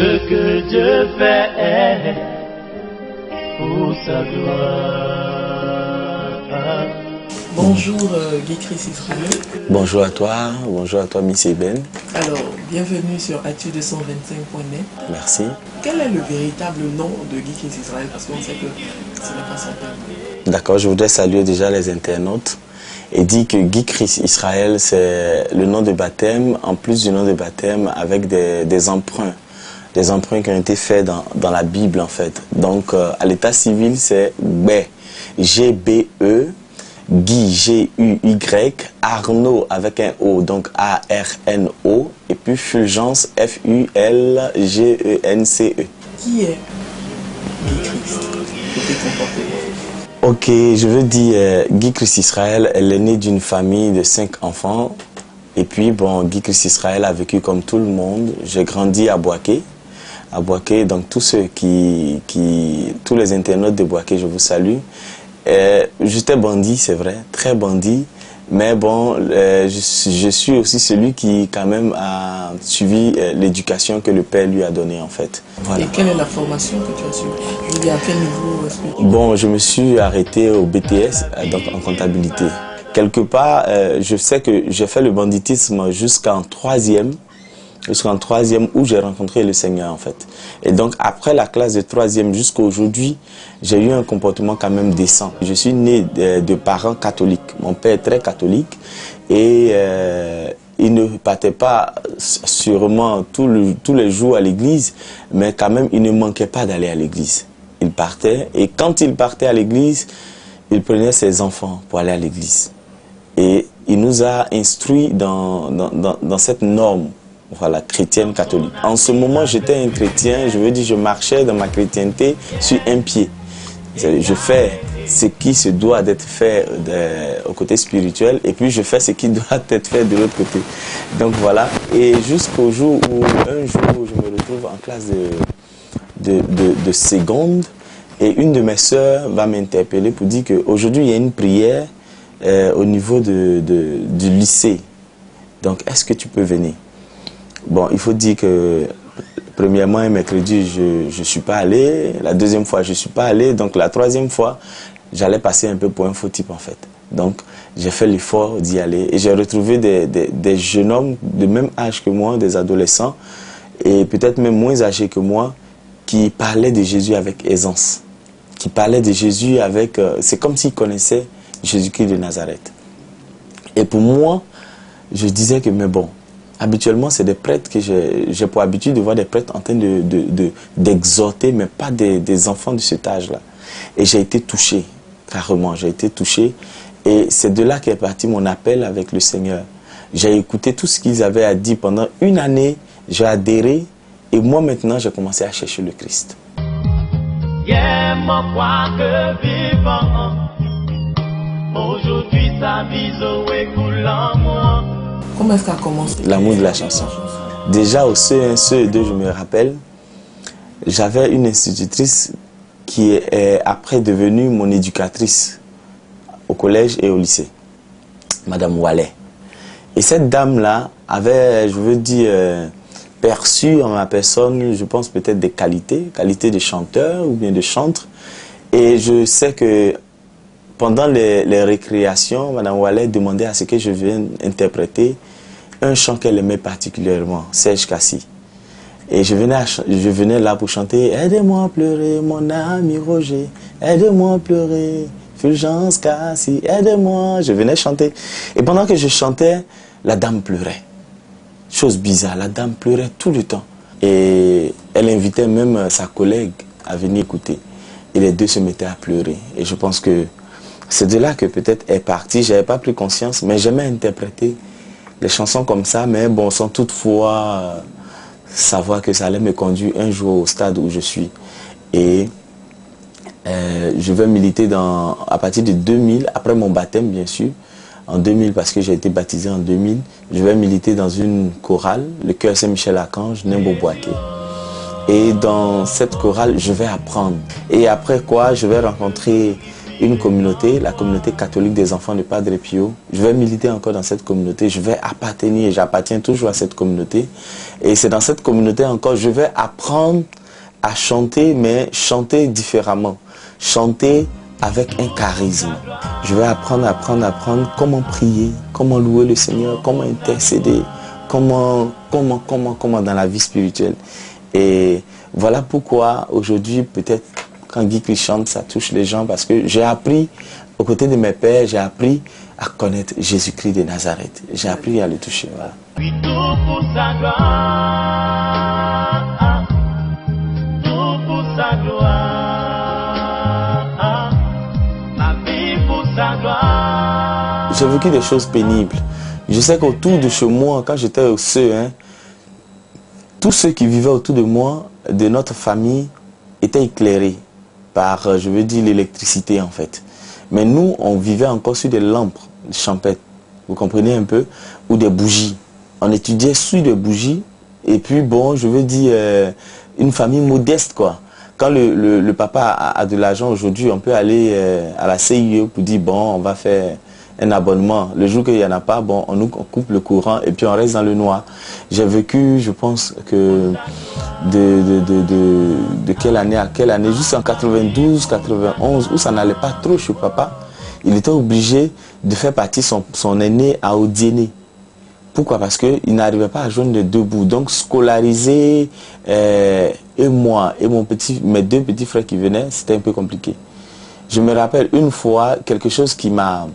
ce que Dieu fait pour sa gloire. Bonjour Guy Chris Israël. Bonjour à toi Miss Eben. Alors, bienvenue sur actu225.net. Merci. Quel est le véritable nom de Guy Chris Israël? Parce qu'on sait que ce n'est pas son père. D'accord, je voudrais saluer déjà les internautes et dire que Guy Chris Israël, c'est le nom de baptême, en plus du nom de baptême, avec des emprunts. Des emprunts qui ont été faits dans la Bible en fait. Donc à l'état civil, c'est Gbé, G-B-E, Guy, G-U-Y, Arnaud avec un O, donc A-R-N-O, et puis Fulgence, F-U-L-G-E-N-C-E. Qui est Guy Chris? Côté comportement. Ok, je veux dire, Guy Chris Israël, elle est née d'une famille de 5 enfants. Et puis, bon, Guy Chris Israël a vécu comme tout le monde. J'ai grandi à Boaké. Donc tous les internautes de Boaké, je vous salue. J'étais bandit, c'est vrai, très bandit. Mais bon, je suis aussi celui qui quand même a suivi l'éducation que le père lui a donnée en fait. Voilà. Et quelle est la formation que tu as suivie? Je veux dire, à quel niveau est-ce que Bon, je me suis arrêté au BTS, donc en comptabilité. Quelque part, je sais que j'ai fait le banditisme jusqu'en troisième où j'ai rencontré le Seigneur en fait. Et donc après la classe de troisième jusqu'à aujourd'hui, j'ai eu un comportement quand même décent. Je suis né de parents catholiques. Mon père est très catholique et il ne partait pas sûrement tous les jours à l'église, mais quand même il ne manquait pas d'aller à l'église. Il partait et quand il partait à l'église, il prenait ses enfants pour aller à l'église. Et il nous a instruits dans cette norme. Voilà, chrétienne catholique. En ce moment, j'étais un chrétien, je veux dire, je marchais dans ma chrétienté sur un pied. Je fais ce qui se doit d'être fait au côté spirituel et puis je fais ce qui doit être fait de l'autre côté. Donc voilà, et jusqu'au jour où, un jour, je me retrouve en classe de seconde et une de mes sœurs va m'interpeller pour dire qu'aujourd'hui, il y a une prière au niveau du lycée. Donc, est-ce que tu peux venir? Bon, il faut dire que premièrement, un mercredi, je ne suis pas allé. La deuxième fois, je ne suis pas allé. Donc la troisième fois, j'allais passer un peu pour un faux type en fait. Donc j'ai fait l'effort d'y aller. Et j'ai retrouvé des jeunes hommes de même âge que moi, des adolescents, et peut-être même moins âgés que moi, qui parlaient de Jésus avec aisance. Qui parlaient de Jésus avec... c'est comme s'ils connaissaient Jésus-Christ de Nazareth. Et pour moi, je disais que, mais bon, habituellement, c'est des prêtres que j'ai pour habitude de voir des prêtres en train d'exhorter, mais pas des enfants de cet âge-là. Et j'ai été touché, carrément, j'ai été touché. Et c'est de là qu'est parti mon appel avec le Seigneur. J'ai écouté tout ce qu'ils avaient à dire pendant une année, j'ai adhéré, et moi maintenant, j'ai commencé à chercher le Christ. Aujourd'hui, sa vie coule en moi. Comment est-ce qu'a commencé l'amour de la chanson? Déjà au CE1, CE2, je me rappelle, j'avais une institutrice qui est après devenue mon éducatrice au collège et au lycée, Madame Wallet. Et cette dame-là avait, je veux dire, perçu en ma personne, je pense peut-être des qualités de chanteur ou bien de chantre. Et je sais que pendant les récréations, Madame Wallet demandait à ce que je vienne interpréter un chant qu'elle aimait particulièrement, Serge Cassie. Et je venais là pour chanter « Aide-moi à pleurer, mon ami Roger, aide-moi à pleurer, Fulgence Cassie, aide-moi ». Je venais chanter. Et pendant que je chantais, la dame pleurait. Chose bizarre, la dame pleurait tout le temps. Et elle invitait même sa collègue à venir écouter. Et les deux se mettaient à pleurer. Et je pense que c'est de là que peut-être est parti. Je n'avais pas pris conscience, mais j'aimais interpréter les chansons comme ça, mais bon, sans toutefois savoir que ça allait me conduire un jour au stade où je suis. Et je vais militer à partir de 2000, après mon baptême bien sûr, en 2000 parce que j'ai été baptisé en 2000, je vais militer dans une chorale, le chœur Saint-Michel-Archange, Nimbo Boaké. Et dans cette chorale, je vais apprendre. Et après quoi, je vais rencontrer une communauté, la communauté catholique des enfants de Padre Pio. Je vais militer encore dans cette communauté, je vais appartenir, j'appartiens toujours à cette communauté. Et c'est dans cette communauté encore, je vais apprendre à chanter, mais chanter différemment. Chanter avec un charisme. Je vais apprendre comment prier, comment louer le Seigneur, comment intercéder, comment dans la vie spirituelle. Et voilà pourquoi aujourd'hui, peut-être, quand Guy Chris chante, ça touche les gens, parce que j'ai appris, aux côtés de mes pères, j'ai appris à connaître Jésus-Christ de Nazareth. J'ai appris à le toucher. Voilà. Puis tout pour sa gloire, tout pour sa gloire, ma vie pour sa gloire. J'ai vécu des choses pénibles. Je sais qu'autour de chez moi, quand j'étais au CE1, tous ceux qui vivaient autour de moi, de notre famille, étaient éclairés par, je veux dire, l'électricité en fait. Mais nous, on vivait encore sur des lampes champêtres, vous comprenez un peu, ou des bougies. On étudiait sur des bougies, et puis bon, je veux dire, une famille modeste quoi. Quand le papa a de l'argent aujourd'hui, on peut aller à la CIE pour dire, bon, on va faire un abonnement. Le jour qu'il n'y en a pas, bon, on coupe le courant et puis on reste dans le noir. J'ai vécu, je pense que de quelle année à quelle année, juste en 92, 91, où ça n'allait pas trop chez papa, il était obligé de faire partir son aîné à Odiéné. Pourquoi? Parce qu'il n'arrivait pas à joindre les deux bouts. Donc scolariser et moi et mes deux petits frères qui venaient, c'était un peu compliqué. Je me rappelle une fois quelque chose qui m'a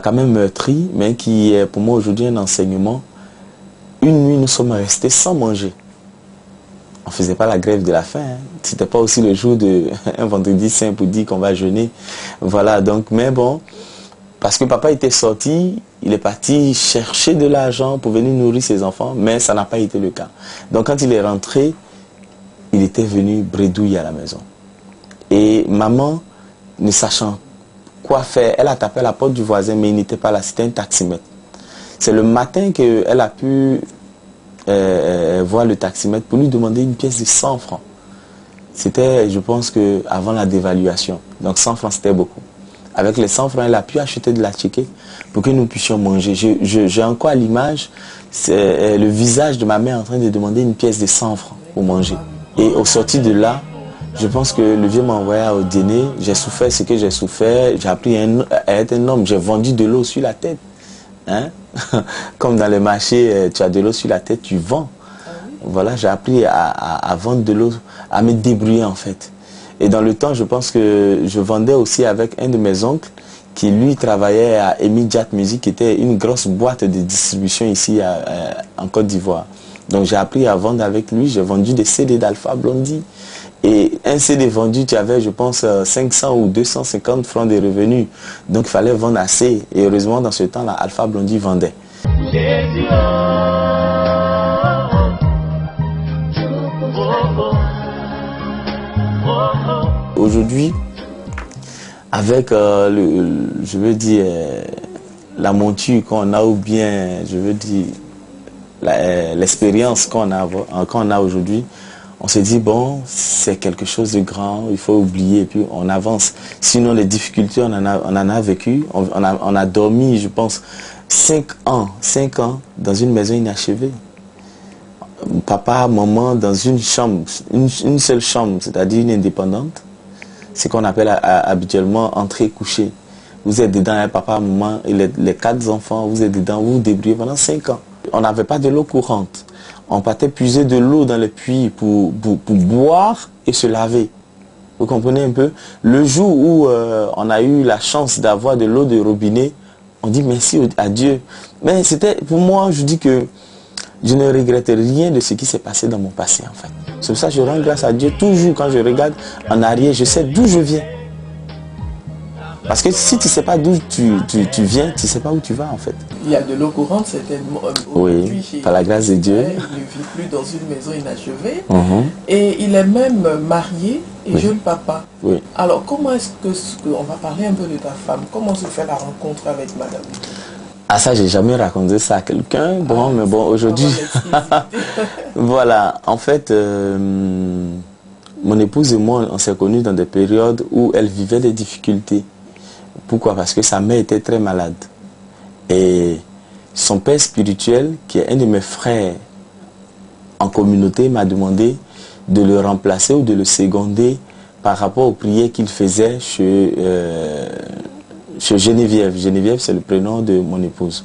quand même meurtri, mais qui est pour moi aujourd'hui un enseignement. Une nuit, nous sommes restés sans manger. On ne faisait pas la grève de la faim. Hein. Ce n'était pas aussi le jour d'un vendredi saint pour dire qu'on va jeûner. Voilà, donc, mais bon, parce que papa était sorti, il est parti chercher de l'argent pour venir nourrir ses enfants, mais ça n'a pas été le cas. Donc quand il est rentré, il était venu bredouille à la maison. Et maman, ne sachant quoi faire, elle a tapé à la porte du voisin, mais il n'était pas là, c'était un taximètre. C'est le matin qu'elle a pu voir le taximètre pour lui demander une pièce de 100 francs. C'était, je pense, avant la dévaluation. Donc 100 francs, c'était beaucoup. Avec les 100 francs, elle a pu acheter de la tchéké pour que nous puissions manger. J'ai encore à l'image le visage de ma mère en train de demander une pièce de 100 francs pour manger. Et au sorti de là, je pense que le vieux m'a envoyé au dîner. J'ai souffert ce que j'ai souffert. J'ai appris à être un homme. J'ai vendu de l'eau sur la tête. Hein? Comme dans les marchés, tu as de l'eau sur la tête, tu vends. Voilà, j'ai appris à vendre de l'eau, à me débrouiller en fait. Et dans le temps, je pense que je vendais aussi avec un de mes oncles qui lui travaillait à Emi Jat Music, qui était une grosse boîte de distribution ici en Côte d'Ivoire. Donc j'ai appris à vendre avec lui. J'ai vendu des CD d'Alpha Blondy. Et un CD vendu, tu avais, je pense, 500 ou 250 francs de revenus. Donc il fallait vendre assez. Et heureusement, dans ce temps-là, Alpha Blondy vendait. Jésus, Aujourd'hui, avec, je veux dire, la monture qu'on a, ou bien, je veux dire, l'expérience qu'on a aujourd'hui, on se dit, bon, c'est quelque chose de grand, il faut oublier, et puis on avance. Sinon, les difficultés, on en a vécu. On a dormi, je pense, 5 ans dans une maison inachevée. Papa, maman, dans une chambre, une seule chambre, c'est-à-dire une indépendante. C'est qu'on appelle habituellement entrée couchée. Vous êtes dedans, hein, papa, maman, et les 4 enfants, vous êtes dedans, vous vous débrouillez pendant 5 ans. On n'avait pas de l'eau courante. On partait puiser de l'eau dans les puits pour boire et se laver. Vous comprenez un peu? Le jour où on a eu la chance d'avoir de l'eau de robinet, on dit merci à Dieu. Mais c'était, pour moi, je dis que je ne regrette rien de ce qui s'est passé dans mon passé en fait. C'est pour ça que je rends grâce à Dieu toujours quand je regarde en arrière, je sais d'où je viens. Parce que si tu ne sais pas d'où tu viens, tu ne sais pas où tu vas en fait. Il y a de l'eau courante, certainement. Oui, par la grâce de Dieu. Il ne vit plus dans une maison inachevée. Et il est même marié et jeune papa. Oui. Alors comment est-ce que, on va parler un peu de ta femme, comment se fait la rencontre avec madame? Ah ça, j'ai jamais raconté ça à quelqu'un. Bon, mais bon, aujourd'hui... Voilà, en fait, mon épouse et moi, on s'est connus dans des périodes où elle vivait des difficultés. Pourquoi? Parce que sa mère était très malade. Et son père spirituel, qui est un de mes frères en communauté, m'a demandé de le remplacer ou de le seconder par rapport aux prières qu'il faisait chez Geneviève. Geneviève, c'est le prénom de mon épouse.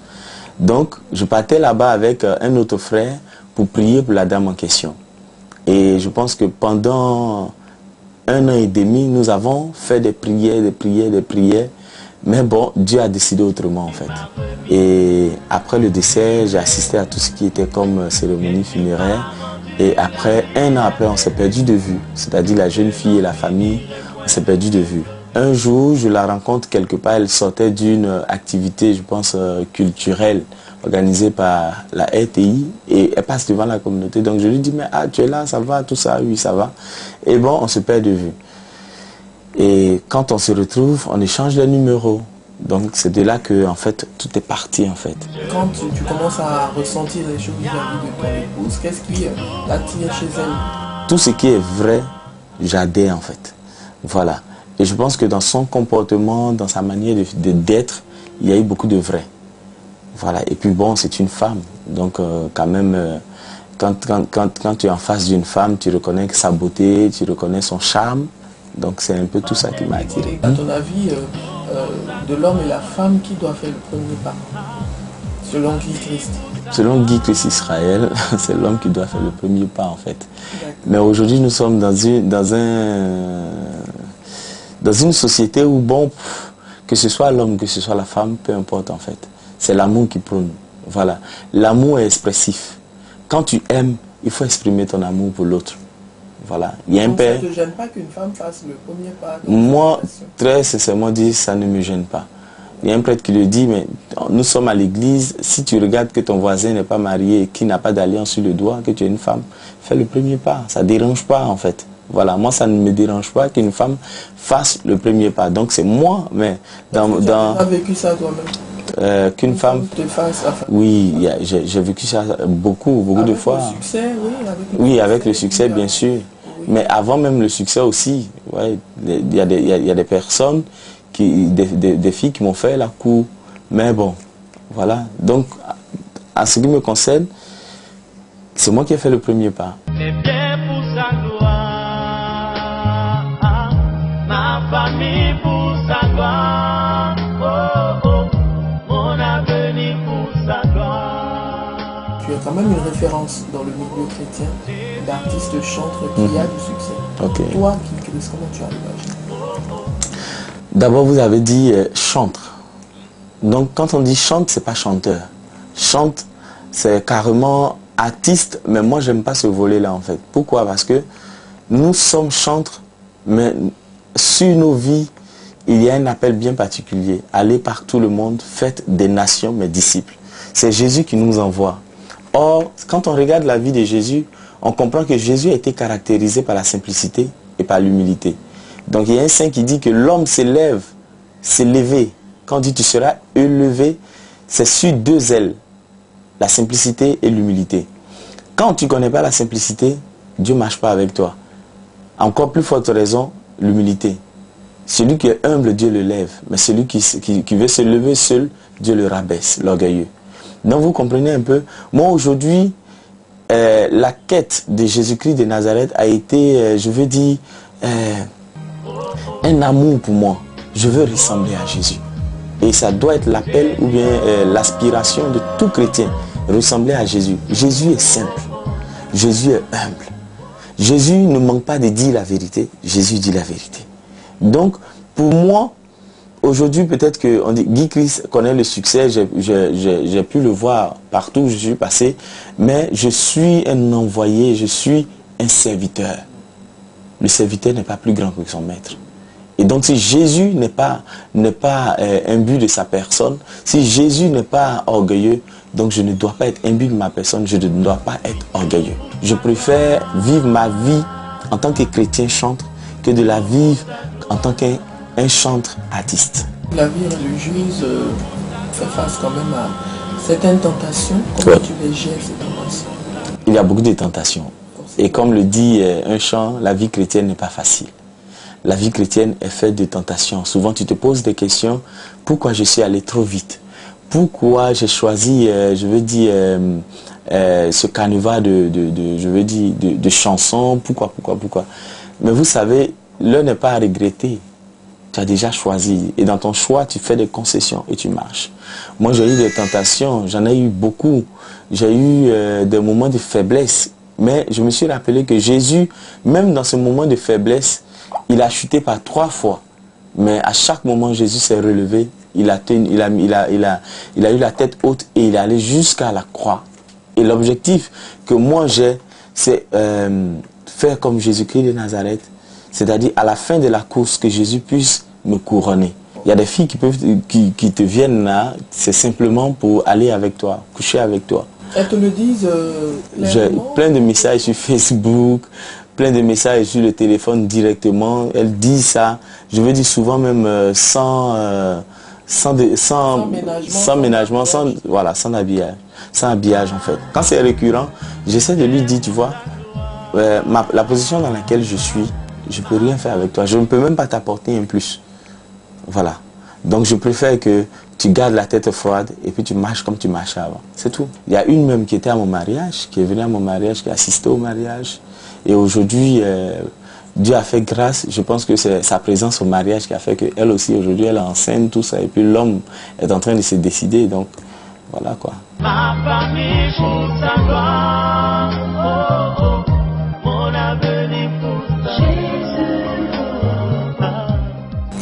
Donc, je partais là-bas avec un autre frère pour prier pour la dame en question. Et je pense que pendant 1 an et demi, nous avons fait des prières, des prières, des prières. Mais bon, Dieu a décidé autrement en fait. Et après le décès, j'ai assisté à tout ce qui était comme cérémonie funéraire. Et après, 1 an après, on s'est perdu de vue. C'est-à-dire la jeune fille et la famille, on s'est perdu de vue. Un jour, je la rencontre quelque part, elle sortait d'une activité, je pense, culturelle, organisée par la RTI, et elle passe devant la communauté. Donc je lui dis, mais ah, tu es là, ça va, tout ça, oui, ça va. Et bon, on se perd de vue. Et quand on se retrouve, on échange les numéros. Donc c'est de là que, en fait, tout est parti, en fait. Quand tu commences à ressentir les choses vis-à-vis de ton épouse, qu'est-ce qui t'attire chez elle? Tout ce qui est vrai, j'adhère, en fait. Voilà. Et je pense que dans son comportement, dans sa manière d'être, il y a eu beaucoup de vrai. Voilà. Et puis bon, c'est une femme. Donc quand même, quand tu es en face d'une femme, tu reconnais sa beauté, tu reconnais son charme. Donc c'est un peu tout ça qui m'a attiré. À ton avis, de l'homme et la femme, qui doit faire le premier pas? Selon Guy Christ? Selon Guy Christ Israël, c'est l'homme qui doit faire le premier pas en fait. Mais aujourd'hui, nous sommes dans une société où, bon, que ce soit l'homme, que ce soit la femme, peu importe en fait. C'est l'amour qui prône. Voilà. L'amour est expressif. Quand tu aimes, il faut exprimer ton amour pour l'autre. Voilà. Il y a un père. Ça ne te gêne pas qu'une femme fasse le premier pas? Moi, très sincèrement dit, ça ne me gêne pas. Il y a un prêtre qui le dit, mais nous sommes à l'église, si tu regardes que ton voisin n'est pas marié, qui n'a pas d'alliance sur le doigt, que tu es une femme, fais le premier pas. Ça ne dérange pas en fait. Voilà, moi ça ne me dérange pas qu'une femme fasse le premier pas. Donc c'est moi, mais tu as vécu ça toi-même? Qu'une femme te fasse, enfin, oui, j'ai vécu ça beaucoup de fois. Avec le succès, oui, avec le succès, bien sûr. Oui. Mais avant même le succès aussi, ouais, il y a des personnes, des filles qui m'ont fait la cour. Mais bon, voilà. Donc, en ce qui me concerne, c'est moi qui ai fait le premier pas. C'est bien pour sa gloire, ma famille pour sa gloire, oh, oh, mon avenir pour sa gloire. Tu es quand même une référence dans le milieu chrétien d'artistes chantres qui a du succès. Okay. Toi, Guy Christ, comment tu as réagi? D'abord, vous avez dit chantre. Donc, quand on dit chante, c'est pas chanteur. Chante, c'est carrément artiste, mais moi, j'aime pas ce volet-là, en fait. Pourquoi? Parce que nous sommes chantres, mais sur nos vies, il y a un appel bien particulier. Allez par tout le monde, faites des nations mes disciples. C'est Jésus qui nous envoie. Or, quand on regarde la vie de Jésus, on comprend que Jésus a été caractérisé par la simplicité et par l'humilité. Donc il y a un saint qui dit que l'homme s'élève, s'est levé. Quand on dit tu seras élevé, c'est sur 2 ailes, la simplicité et l'humilité. Quand tu ne connais pas la simplicité, Dieu ne marche pas avec toi. Encore plus forte raison, l'humilité. Celui qui est humble, Dieu le lève. Mais celui qui veut se lever seul, Dieu le rabaisse, l'orgueilleux. Donc vous comprenez un peu. Moi aujourd'hui, la quête de Jésus-Christ de Nazareth a été, je veux dire, un amour pour moi. Je veux ressembler à Jésus. Et ça doit être l'appel ou bien l'aspiration de tout chrétien. Ressembler à Jésus. Jésus est simple. Jésus est humble. Jésus ne manque pas de dire la vérité. Jésus dit la vérité. Donc, pour moi, aujourd'hui, peut-être que Guy Christ connaît le succès. J'ai pu le voir partout où je suis passé. Mais je suis un envoyé. Je suis un serviteur. Le serviteur n'est pas plus grand que son maître. Et donc si Jésus n'est pas imbu de sa personne, si Jésus n'est pas orgueilleux, donc je ne dois pas être imbu de ma personne, je ne dois pas être orgueilleux. Je préfère vivre ma vie en tant que chrétien chantre que de la vivre en tant qu'un chantre artiste. La vie religieuse fait face quand même à certaines tentations. Comment tu les gères ces tentations? Il y a beaucoup de tentations. Et comme le dit un chant, la vie chrétienne n'est pas facile. La vie chrétienne est faite de tentations. Souvent, tu te poses des questions. Pourquoi je suis allé trop vite? Pourquoi j'ai choisi, ce canevas de chansons? Pourquoi? Mais vous savez, l'heure n'est pas à regretter. Tu as déjà choisi. Et dans ton choix, tu fais des concessions et tu marches. Moi, j'ai eu des tentations. J'en ai eu beaucoup. J'ai eu des moments de faiblesse. Mais je me suis rappelé que Jésus, même dans ce moment de faiblesse, il a chuté par 3 fois. Mais à chaque moment, Jésus s'est relevé. Il a eu la tête haute et il est allé jusqu'à la croix. Et l'objectif que moi j'ai, c'est faire comme Jésus-Christ de Nazareth. C'est-à-dire à la fin de la course, que Jésus puisse me couronner. Il y a des filles qui te viennent là, c'est simplement pour aller avec toi, coucher avec toi. Elles te le disent J'ai plein de messages sur Facebook, plein de messages sur le téléphone directement. Elles disent ça, je veux dire souvent même sans ménagement, sans habillage en fait. Quand c'est récurrent, j'essaie de lui dire, tu vois, la position dans laquelle je suis, je ne peux rien faire avec toi. Je ne peux même pas t'apporter un plus. Voilà. Donc je préfère que tu gardes la tête froide et puis tu marches comme tu marchais avant. C'est tout. Il y a une même qui était à mon mariage, qui est venue à mon mariage, qui a assisté au mariage. Et aujourd'hui, Dieu a fait grâce. Je pense que c'est sa présence au mariage qui a fait qu'elle aussi, aujourd'hui, elle est enceinte, tout ça. Et puis l'homme est en train de se décider. Donc, voilà quoi. Ma famille pour sa gloire. Oh, oh, mon avenir pour sa Jésus.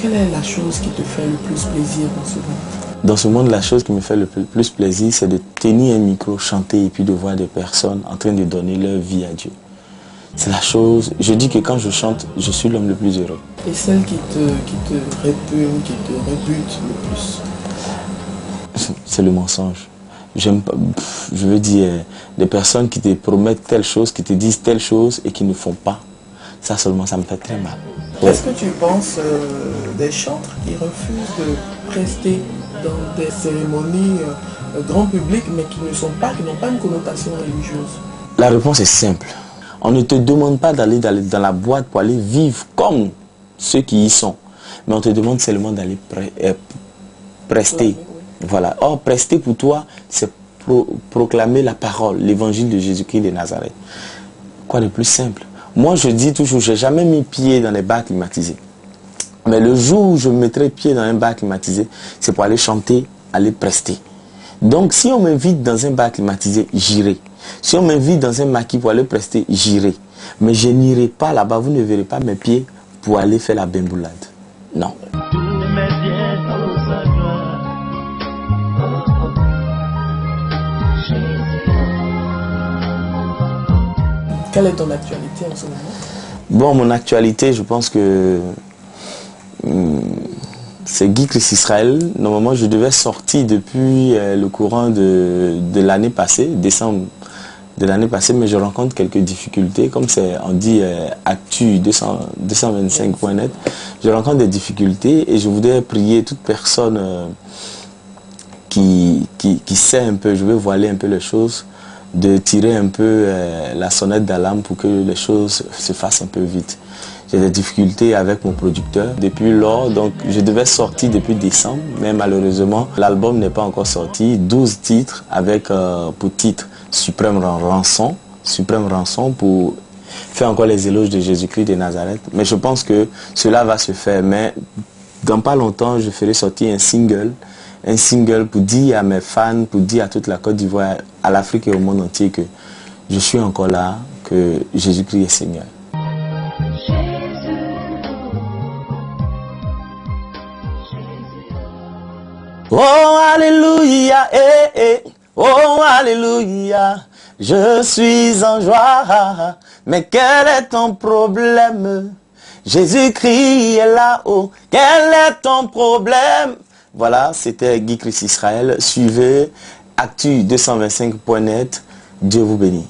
Quelle est la chose qui te fait le plus plaisir dans ce monde? Dans ce monde, la chose qui me fait le plus plaisir, c'est de tenir un micro, chanter et puis de voir des personnes en train de donner leur vie à Dieu. C'est la chose, je dis que quand je chante, je suis l'homme le plus heureux. Et celle qui te répugne, qui te rebute le plus? C'est le mensonge. J'aime pas, je veux dire, des personnes qui te promettent telle chose, qui te disent telle chose et qui ne font pas. Ça seulement, ça me fait très mal. Qu'est-ce que tu penses des chantres qui refusent de prester dans des cérémonies grand public, mais qui n'ont pas une connotation religieuse? La réponse est simple. On ne te demande pas d'aller dans la boîte pour aller vivre comme ceux qui y sont. Mais on te demande seulement d'aller prester. Voilà. Or, prester pour toi, c'est proclamer la parole, l'évangile de Jésus-Christ de Nazareth. Quoi de plus simple? Moi, je dis toujours, je n'ai jamais mis pied dans les bars climatisés. Mais le jour où je mettrai pied dans un bar climatisé, c'est pour aller chanter, aller prester. Donc, si on m'invite dans un bar climatisé, j'irai. Si on m'invite dans un maquis pour aller prester, j'irai. Mais je n'irai pas là-bas, vous ne verrez pas mes pieds pour aller faire la bimboulade. Non. Quelle est ton actualité en ce moment? Bon, mon actualité, je pense que c'est Guy Christ Israël. Normalement, je devais sortir depuis le courant de l'année passée, décembre de l'année passée, mais je rencontre quelques difficultés. Comme on dit Actu 225.net, je rencontre des difficultés et je voudrais prier toute personne qui sait un peu, je vais voiler un peu les choses, de tirer un peu la sonnette d'alarme pour que les choses se fassent un peu vite. J'ai des difficultés avec mon producteur depuis lors, donc je devais sortir depuis décembre, mais malheureusement l'album n'est pas encore sorti. 12 titres avec pour titre Suprême Rançon pour faire encore les éloges de Jésus-Christ de Nazareth. Mais je pense que cela va se faire, mais dans pas longtemps je ferai sortir un single pour dire à mes fans, pour dire à toute la Côte d'Ivoire, à l'Afrique et au monde entier que je suis encore là, que Jésus-Christ est Seigneur. Oh alléluia, oh alléluia, je suis en joie, mais quel est ton problème? Jésus-Christ est là-haut, quel est ton problème? Voilà, c'était Guy Christ Israël. Suivez Actu225.net. Dieu vous bénit.